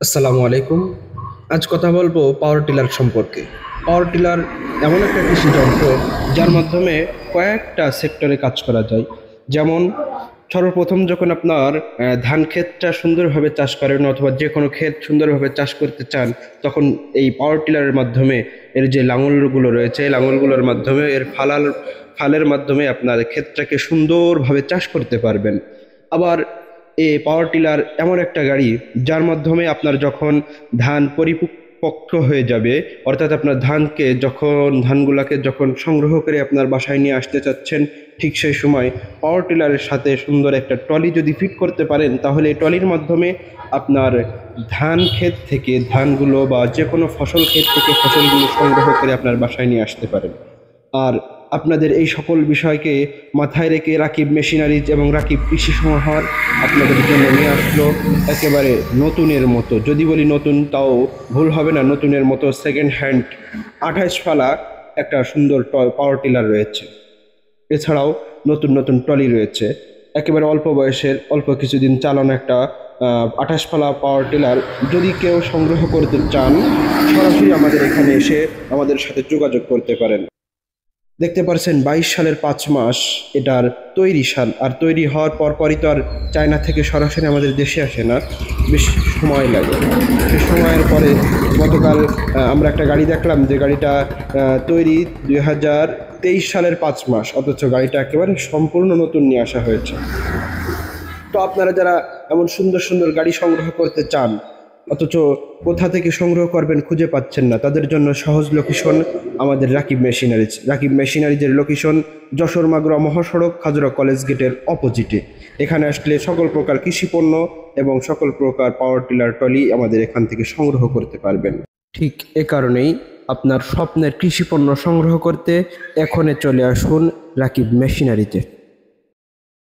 আসসালামু আলাইকুম। আজ কথা বলবো পাওয়ার টিলার সম্পর্কে। পাওয়ার টিলার এমন একটা কৃষি যন্ত্র যার মাধ্যমে কয়েকটা সেক্টরে কাজ করা যায়। যেমন সর্বপ্রথম যখন আপনার ধান ক্ষেতটা সুন্দরভাবে চাষ করেন অথবা যে কোনো ক্ষেত সুন্দরভাবে চাষ করতে চান, তখন এই পাওয়ার টিলারের মাধ্যমে এর যে লাঙলগুলো রয়েছে এই লাঙলগুলোর মাধ্যমে এর ফালের মাধ্যমে আপনার ক্ষেতটাকে সুন্দরভাবে চাষ করতে পারবেন। আবার এই পাওয়ার টিলার এমন একটা গাড়ি যার মাধ্যমে আপনার যখন ধান পরিপক্ক হয়ে যাবে, অর্থাৎ আপনার ধানগুলাকে যখন সংগ্রহ করে আপনার বাসায় নিয়ে আসতে চাচ্ছেন, ঠিক সেই সময় পাওয়ার টিলারের সাথে সুন্দর একটা ট্রলি যদি ফিট করতে পারেন, তাহলে এই ট্রলির মাধ্যমে আপনার ধান ক্ষেত থেকে ধানগুলো বা যে কোনো ফসল ক্ষেত থেকে ফসলগুলো সংগ্রহ করে আপনার বাসায় নিয়ে আসতে পারেন। আর আপনাদের এই সকল বিষয়কে মাথায় রেখে রাকিব মেশিনারিজ এবং রাকিব কৃষি সমাহার আপনাদের জন্য নিয়ে আসলো একেবারে নতুনের মতো। যদি বলি নতুন তাও ভুল হবে না, নতুনের মতো সেকেন্ড হ্যান্ড 28 ফালা একটা সুন্দর পাওয়ার টিলার রয়েছে। এছাড়াও নতুন নতুন ট্রলি রয়েছে। একেবারে অল্প বয়সের, অল্প কিছুদিন চালানো একটা 28 ফালা পাওয়ার টিলার যদি কেউ সংগ্রহ করতে চান, সরাসরি আমাদের এখানে এসে আমাদের সাথে যোগাযোগ করতে পারেন। দেখতে পারছেন 22 সালের 5 মাস এটার তৈরি সাল, আর তৈরি হওয়ার পরপরই তো আর চায়না থেকে সরাসরি আমাদের দেশে আসে না, বেশ সময় লাগে। সে সময়ের পরে গতকাল আমরা একটা গাড়ি দেখলাম যে গাড়িটা তৈরি 2023 সালের 5 মাস, অথচ গাড়িটা একেবারে সম্পূর্ণ নতুন নিয়ে আসা হয়েছে। তো আপনারা যারা এমন সুন্দর সুন্দর গাড়ি সংগ্রহ করতে চান অথচ কোথা থেকে সংগ্রহ করবেন খুঁজে পাচ্ছেন না, তাদের জন্য সহজ লোকেশন আমাদের রাকিব মেশিনারিজের লোকেশন যশোর মাগুরা মহাসড়ক, খাজুরা কলেজ গেটের অপোজিটে। এখানে আসলে সকল প্রকার কৃষি পণ্য এবং সকল প্রকার পাওয়ার টিলার ট্রলি আমাদের এখান থেকে সংগ্রহ করতে পারবেন। ঠিক এ কারণেই আপনার স্বপ্নের কৃষি পণ্য সংগ্রহ করতে এখনই চলে আসুন রাকিব মেশিনারিতে।